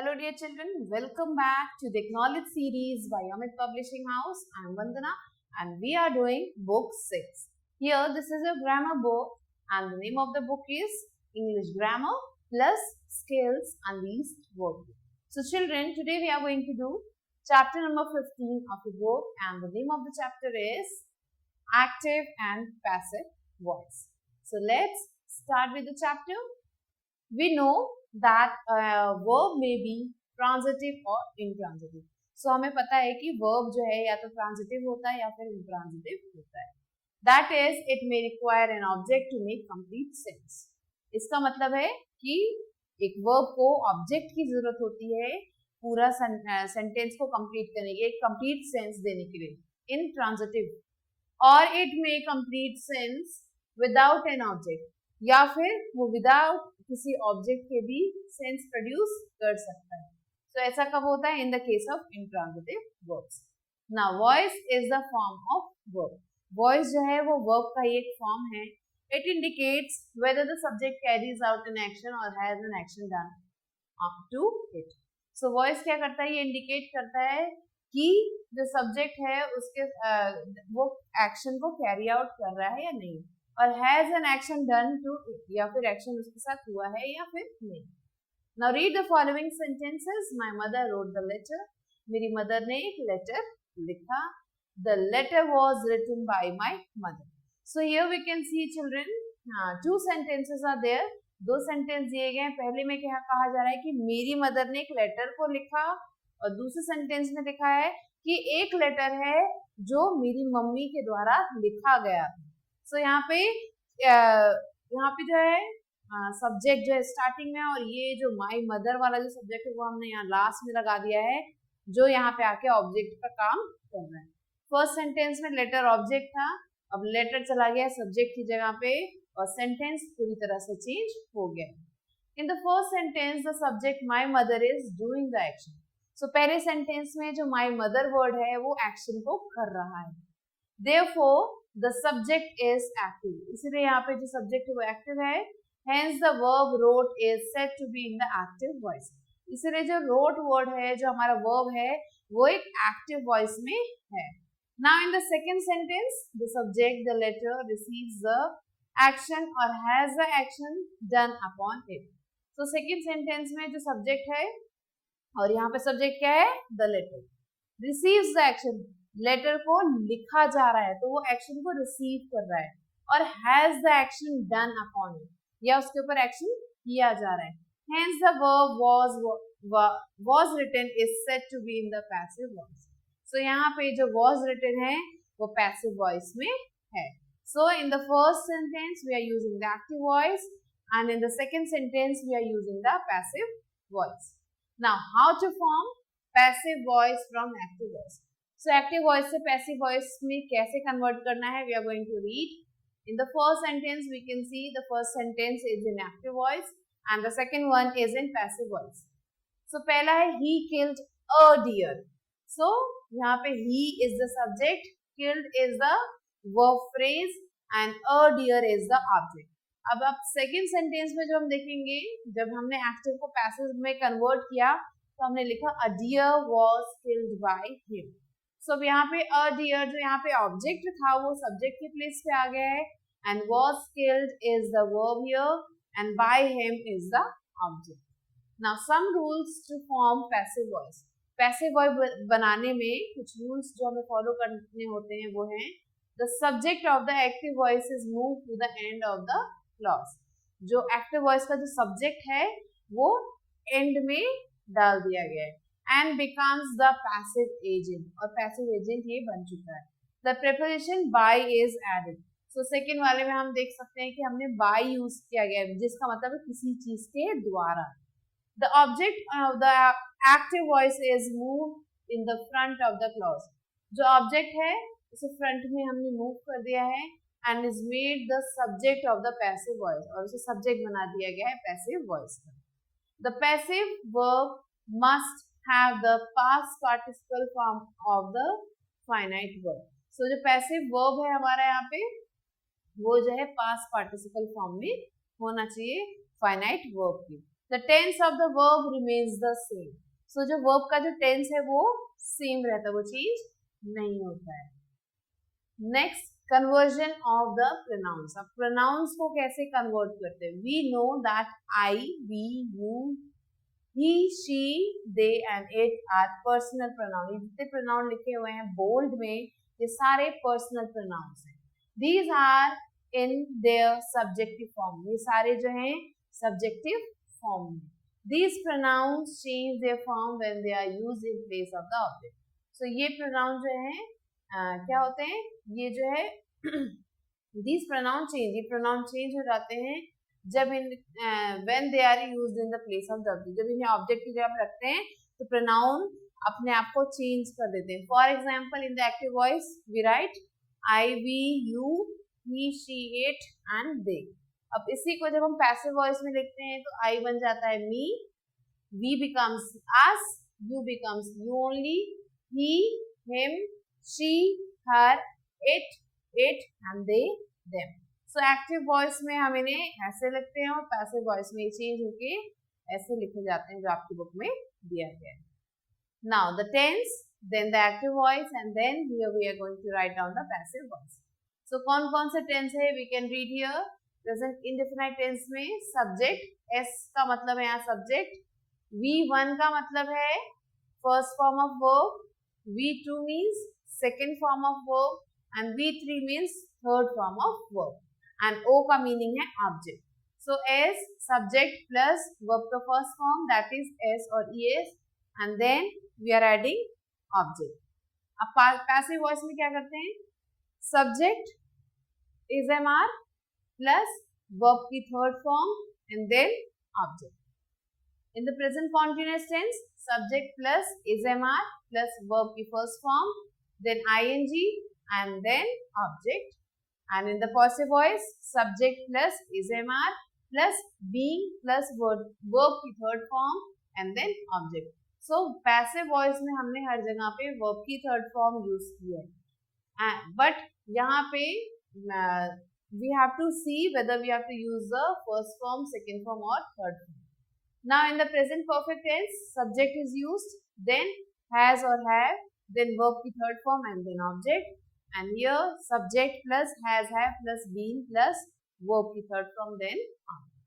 Hello dear children, welcome back to the Acknowledge series by Amit Publishing House. I am Vandana and we are doing book 6. Here this is a grammar book and the name of the book is English Grammar plus Skills Unleashed Workbook. So children, today we are going to do chapter number 15 of the book and the name of the chapter is Active and Passive Voice. So let's start with the chapter. We know that verb may be transitive or intransitive. So हमें पता है कि verb जो है या तो transitive होता है या फिर intransitive होता है. That is, it may require an object to make complete sense. इसका मतलब है कि एक verb को object की जरूरत होती है पूरा sentence को complete करने के, एक complete sense देने के लिए. Intransitive, or it may complete sense without an object. या फिर वो विदाउट किसी ऑब्जेक्ट के भी सेंस प्रोड्यूस कर सकता है. तो ऐसा कब होता है? In the case of intransitive verbs. Now voice is the form of verb. Voice जो है वो वर्ब का एक फॉर्म है. It indicates whether the subject carries out an action और has an action done up to it. So voice क्या करता है? ये इंडिकेट करता है कि जो सब्जेक्ट है उसके वो एक्शन को कैरी आउट कर रहा है या नहीं, और has an action done to it, या फिर एक्शन उसके साथ हुआ है या फिर नहीं. Now read the following sentences. My mother wrote the letter. मेरी मदर ने एक लेटर लिखा. The letter was written by my mother. So here we can see children, two sentences are there. दो सेंटेंस दिए गए हैं. पहले में क्या कहा जा रहा है कि मेरी मदर ने एक लेटर को लिखा, और दूसरे सेंटेंस में लिखा है कि एक लेटर है जो मेरी मम्मी के द्वारा लिखा गया. सो यहाँ पे जो है सब्जेक्ट जो है स्टार्टिंग में, और ये जो माई मदर वाला जो सब्जेक्ट है वो हमने यहाँ लास्ट में लगा दिया है, जो यहाँ पे आके ऑब्जेक्ट का काम कर रहा है. फर्स्ट सेंटेंस में लेटर ऑब्जेक्ट था, अब लेटर चला गया सब्जेक्ट की जगह पे, और सेंटेंस पूरी तरह से चेंज हो गया. In the first sentence the subject my mother is doing the action. So पहले सेंटेंस में जो माई मदर वर्ड है वो एक्शन को कर रहा है. Therefore, the subject is active. इसलिए यहाँ पे जो सब्जेक्ट है वो एक्टिव है. Hence, the verb wrote is said to be in the active voice. इसलिए जो wrote word है, जो हमारा verb है, वो एक active voice में है. Now, in the second sentence, the subject, the letter, receives the action or has the action done upon it. So, second sentence में जो subject है, और यहाँ पे subject क्या है? The letter. Receives the action. Letter को लिखा जा रहा है तो वो एक्शन को रिसीव कर रहा है, और has the action done upon it, या उसके ऊपर एक्शन किया जा रहा है. Hence the verb was written is said to be in the passive voice. So यहाँ पे जो was written है वो passive voice में है. So in the first sentence we are using the active voice, and in the second sentence we are using the passive voice. Now how to form passive voice from active voice? So active voice से passive voice में कैसे convert करना है? We are going to read. In the first sentence we can see the first sentence is in active voice and the second one is in passive voice. So पहला है he killed a deer. So यहाँ पे he is the subject, killed is the verb phrase and a deer is the object. अब second sentence में जो हम देखेंगे, जब हमने active को passive में convert किया तो हमने लिखा a deer was killed by him. So यहाँ पे a deer जो यहाँ पे ऑब्जेक्ट था वो सब्जेक्ट के प्लेस पे आ गया है, and was killed is the verb here and by him is the object. Now some rules to form passive voice. Passive voice बनाने में कुछ rules जो हमें फॉलो करने होते हैं वो हैं: the subject of the active voice is moved to the end of the clause. जो active voice का जो subject है वो end में डाल दिया गया है, and becomes the passive agent, और passive agent ये बन चुका है. The preposition by is added. So second वाले में हम देख सकते हैं कि हमने by यूज किया गया है, जिसका मतलब है किसी चीज के द्वारा. The object of the active voice is moved in the front of the clause. जो object है उसे front में हमने move कर दिया है and is made the subject of the passive voice, और उसे subject बना दिया गया है passive voice का. The passive verb must have the past participle form of the finite verb. So जो passive verb है हमारा यहाँ पे वो जो है past participle form में होना चाहिए finite verb की. The tense of the verb remains the same. So जो verb का जो tense है वो same रहता है, वो चीज नहीं होता है. Next, conversion of the pronouns. अब pronouns को कैसे convert करते हैं? We know that I, we, you, he, she, they and it are personal pronoun. ये जितने pronoun लिखे हुए हैं bold में, ये सारे personal pronouns हैं. These are in their subjective form. ये सारे जो हैं subjective form में. These pronouns change their form when they are used in place of the object. So ये pronoun जो हैं क्या होते हैं? ये जो है these pronoun change, ये pronoun change हो जाते हैं जब इन when they are used in the place of the object. जब इन्हें object की जगह रखते हैं तो pronoun अपने आप को change कर देते हैं. For example, in the active voice we write I, we, you, he, she, it and they. अब इसी को जब हम passive voice में लिखते हैं तो I बन जाता है me, we becomes us, you becomes you only, he, him, she, her, it and they, them. So active voice में हम इन्हें ऐसे लिखते हैं और passive voice में change होके ऐसे लिखे जाते हैं जो आपकी बुक में दिया गया है. Now the tense, then the active voice and then here we are going to write down the passive voice. So कौन से tense है? We can read here. Present indefinite tense में subject, S का मतलब है यहाँ subject, V1 का मतलब है first form of verb, V2 means second form of verb and V3 means third form of verb and O का meaning है object. So S subject plus verb का first form, that is S or ES, and then we are adding object. अब passive voice में क्या करते हैं? Subject is MR plus verb की third form and then object. In the present continuous tense, subject plus is MR plus verb की first form, then ing and then object. And in the passive voice, subject plus is MR plus being plus verb की third form and then object. So passive voice में हमने हर जगह पे verb की third form use किया है. But यहाँ पे we have to see whether we have to use the first form, second form or third form. Now in the present perfect tense, subject is used, then has or have, then verb की third form and then object. And here subject plus has, have plus been plus verb की third form then object.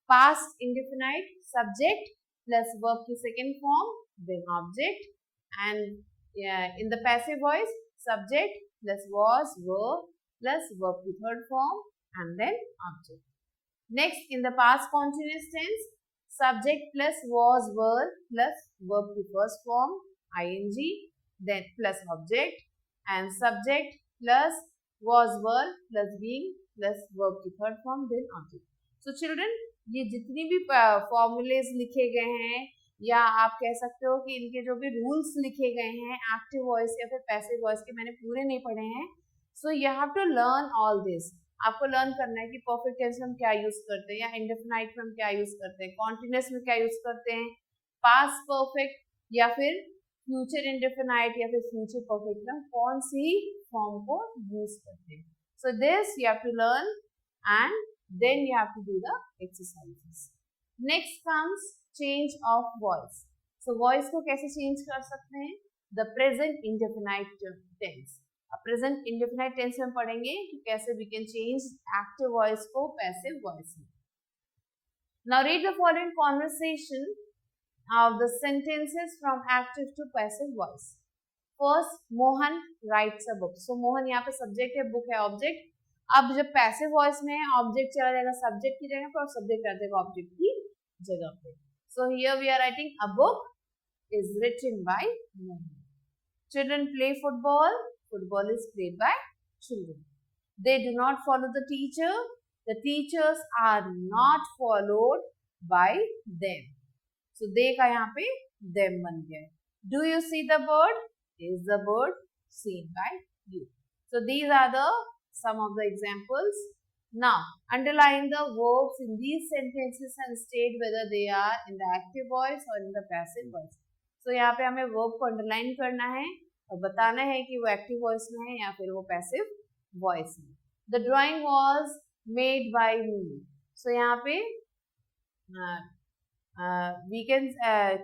Past indefinite, subject plus verb की second form then object. And in the passive voice, subject plus was, were plus verb की third form and then object. Next, in the past continuous tense, subject plus was, were plus verb की first form ing then plus object, and subject plus was, were plus being plus verb की third form then object. So children, ये जितनी भी formulas लिखे गए हैं या आप कह सकते हो कि इनके जो भी rules लिखे गए हैं active voice या फिर passive voice के, मैंने पूरे नहीं पढ़े हैं. So you have to learn all this. आपको लर्न करना है कि परफेक्ट टेंस में हम क्या यूज करते हैं या इंडेफिनाइट में हम क्या यूज करते हैं, कॉन्टिन्यूअस में क्या यूज करते हैं, पास्ट परफेक्ट या फिर फ्यूचर इंडेफिनाइट या फिर फ्यूचर परफेक्ट में कौन सी फॉर्म को यूज करते हैं. So this you have to learn and then you have to do the exercises. Next comes change of voice. So voice को कैसे चेंज कर सकते हैं? The present indefinite tense. अब प्रेजेंट इंडेफिनाइट टेंस में पढ़ेंगे कि कैसे we can change active voice को पैसिव वॉइस में. Now read the following conversation of the sentences from active to passive voice. First, Mohan writes a book. सो मोहन यहाँ पे subject है, बुक है ऑब्जेक्ट. अब जब पैसिव वॉइस में है ऑब्जेक्ट चला जाएगा सब्जेक्ट की जगह पर और सब्जेक्ट आ जाएगा ऑब्जेक्ट की जगह पे. So here we are writing a book is written by Mohan. Children play football. Football is played by children. They do not follow the teacher. The teachers are not followed by them. So they का यहाँ पे them बन गया है. Do you see the bird? Is the bird seen by you? So these are the some of the examples. Now underline the verbs in these sentences and state whether they are in the active voice or in the passive voice. So यहाँ पे हमें verb को underline करना है और बताना है कि वो एक्टिव वॉइस में है या फिर वो पैसिव वॉइस में. The drawing was made by me. So यहाँ पे we can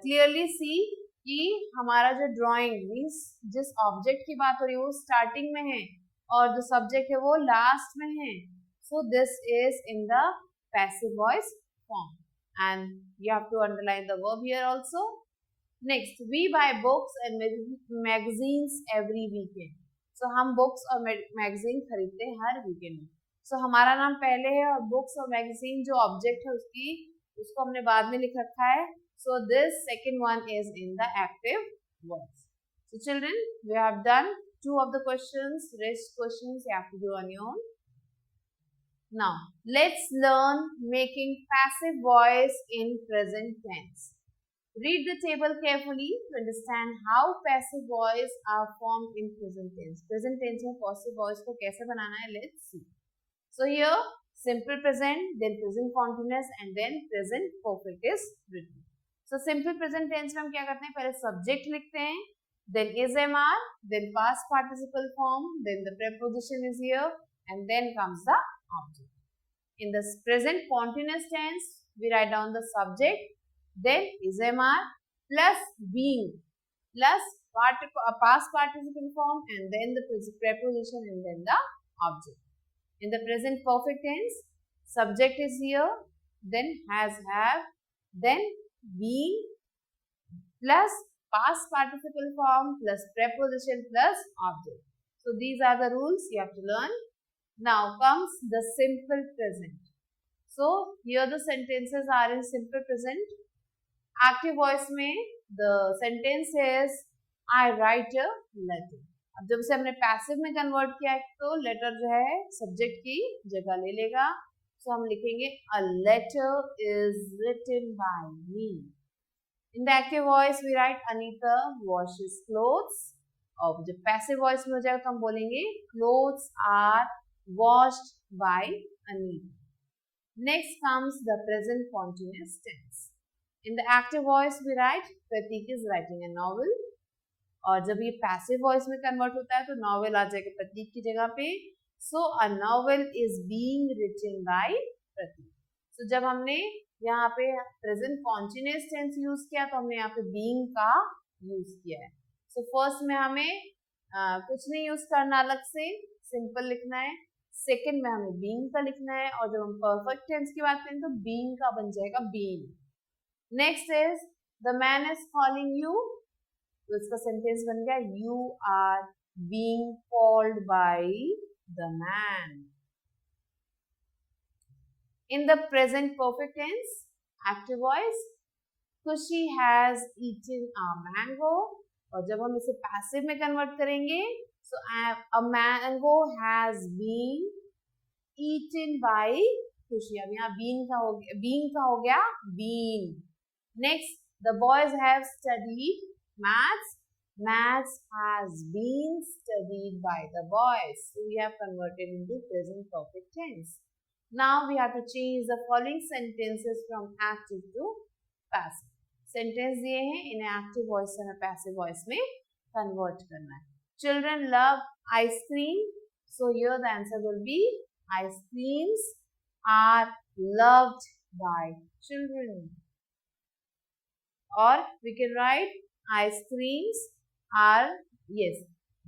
clearly see कि हमारा जो ड्राइंग मीन्स जिस ऑब्जेक्ट की बात हो रही है वो स्टार्टिंग में है और जो सब्जेक्ट है वो लास्ट में है. So this is in the passive voice form, and you have to underline the verb here also. Next, we buy books and magazines every weekend. So हम books और magazine खरीदते हैं हर weekend में. So हमारा नाम पहले है और books और magazine जो object है उसको हमने बाद में लिख रखा है. So this second one is in the active voice. So children, we have done 2 of the questions. Rest questions you have to do on your own. Now, let's learn making passive voice in present tense. Read the table carefully to understand how passive voice are formed in present tense. Present tense में passive voice को कैसे बनाना है? Let's see. So here, simple present, then present continuous, and then present perfect is written. So simple present tense में हम क्या करते हैं? पहले subject लिखते हैं, then is MR, then past participle form, then the preposition is here, and then comes the object. In the present continuous tense, we write down the subject, then is MR plus being plus past participle form, and then the preposition, and then the object. In the present perfect tense, subject is here, then has, have, then being plus past participle form plus preposition plus object. So these are the rules you have to learn. Now comes the simple present. So here the sentences are in simple present. Active voice में the sentence is I write a letter. अब जब से हमने passive में convert किया है तो letter जो है सब्जेक्ट की जगह ले लेगा. So हम लिखेंगे a letter is written by me. In the active voice we write Anita washes clothes. और जब पैसिव वॉइस में हो जाएगा तो हम बोलेंगे clothes are washed by Anita. Next comes the present continuous tense. In the active voice we write Pratik is writing a novel. और जब ये पैसिव वॉइस में कन्वर्ट होता है तो नॉवेल आ जाएगा प्रतीक की जगह पे. So a novel is being written by Prateek. So जब हमने यहाँ पे प्रेजेंट कॉन्टिन्यूअस टेंस यूज किया तो हमने यहाँ पे बीइंग का यूज किया है. सो फर्स्ट में हमें कुछ नहीं यूज करना, अलग से सिंपल लिखना है. सेकेंड में हमें बीइंग का लिखना है और जब हम परफेक्ट टेंस की बात करें तो बीइंग का बन जाएगा being. Next is the man is calling you. तो इसका सेंटेंस बन गया you are being called by the man. In the present perfect tense active voice Khushi has eaten a mango. और जब हम इसे पैसिव में कन्वर्ट करेंगे so a mango has been eaten by Khushi. अब यहाँ बीन का हो गया been. Next the boys have studied maths. Maths has been studied by the boys. So we have converted into present perfect tense. Now we have to change the following sentences from active to passive. Sentence दिए हैं, इन्हें active voice से passive voice में convert करना है. Children love ice cream. So here the answer will be ice creams are loved by children. Or we can write ice creams are, yes,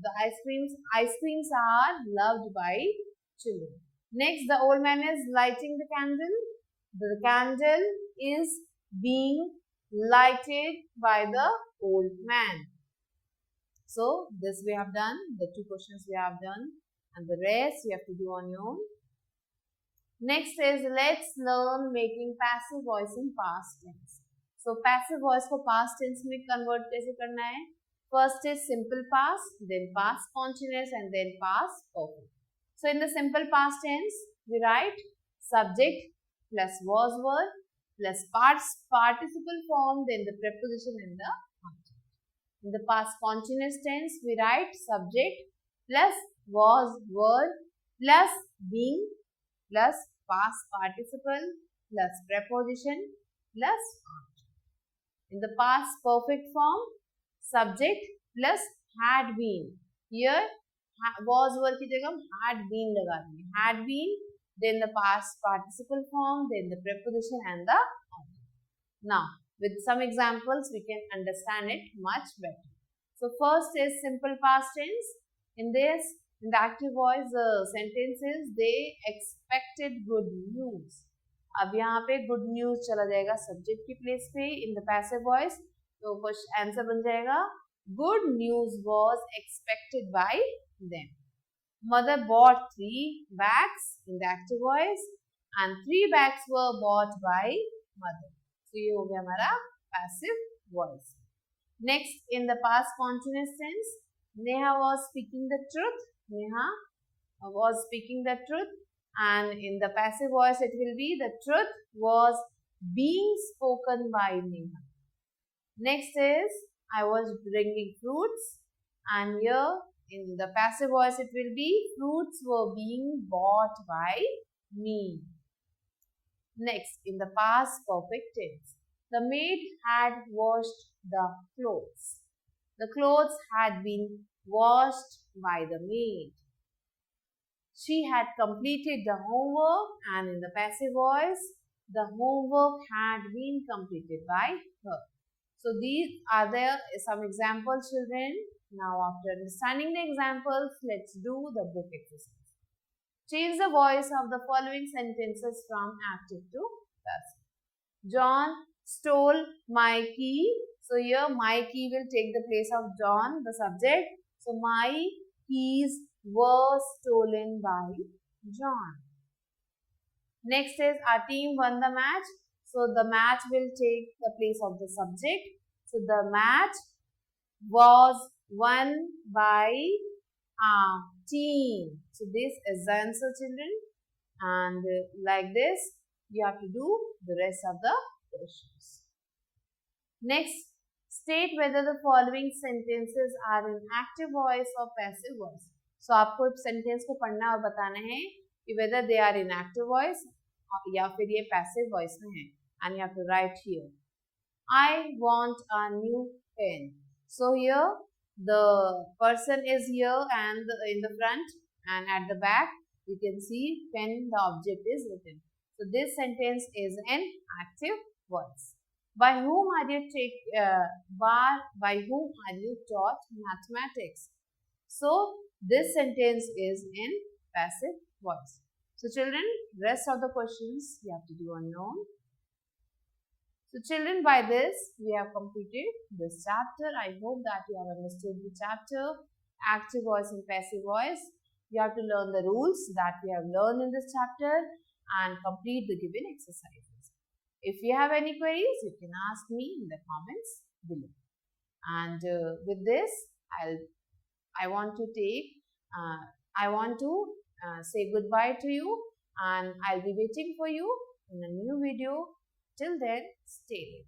the ice creams are loved by children. Next, the old man is lighting the candle. The candle is being lighted by the old man. So this we have done, the 2 questions we have done, and the rest you have to do on your own. Next is let's learn making passive voice in past tense. So passive voice को past tense में convert कैसे करना है? First is simple past, then past continuous, and then past perfect. So in the simple past tense, we write subject plus was verb plus participle form, then the preposition and the object. In the past continuous tense, we write subject plus was verb plus being plus past participle plus preposition plus object. In the past perfect form, subject plus had been. Here was verb की जगह had been लगा देंगे. Had been, then the past participle form, then the preposition and the object. Now, with some examples, we can understand it much better. So, first is simple past tense. In this, in the active voice, the sentence is they expected good news. अब यहाँ पे good news चला जाएगा subject की place पे in the passive voice, तो कुछ answer बन जाएगा good news was expected bye them. Mother bought 3 bags in the active voice and 3 bags were bought by mother. So ये हो गया हमारा passive voice. Next, in the past continuous tense, Neha was speaking the truth. Neha was speaking the truth, and in the passive voice it will be the truth was being spoken by Neha. Next is I was bringing fruits, and here in the passive voice it will be fruits were being bought by me. Next, in the past perfect tense, the maid had washed the clothes. The clothes had been washed by the maid. She had completed the homework, and in the passive voice, the homework had been completed by her. So these are some examples, children. Now, after understanding the examples, let's do the book exercise. Change the voice of the following sentences from active to passive. John stole my key. So here my key will take the place of John, the subject. So my keys were stolen by John. Next is our team won the match. So the match will take the place of the subject. So the match was won by our team. So this is the answer, children. And like this, you have to do the rest of the questions. Next, state whether the following sentences are in active voice or passive voice. So आपको sentence को पढ़ना और बताना है कि whether they are in active voice या फिर ये passive voice में है. And you have to write here. I want a new pen. So here the person is here and in the front, and at the back you can see pen, the object is written. So this sentence is in active voice. By whom are you taught mathematics? So this sentence is in passive voice. So children, rest of the questions you have to do unknown. So children, by this we have completed this chapter. I hope that you have understood the chapter, active voice and passive voice. You have to learn the rules that we have learned in this chapter and complete the given exercises. If you have any queries, you can ask me in the comments below. And with this, I want to say goodbye to you, and I'll be waiting for you in a new video. Till then, stay tuned.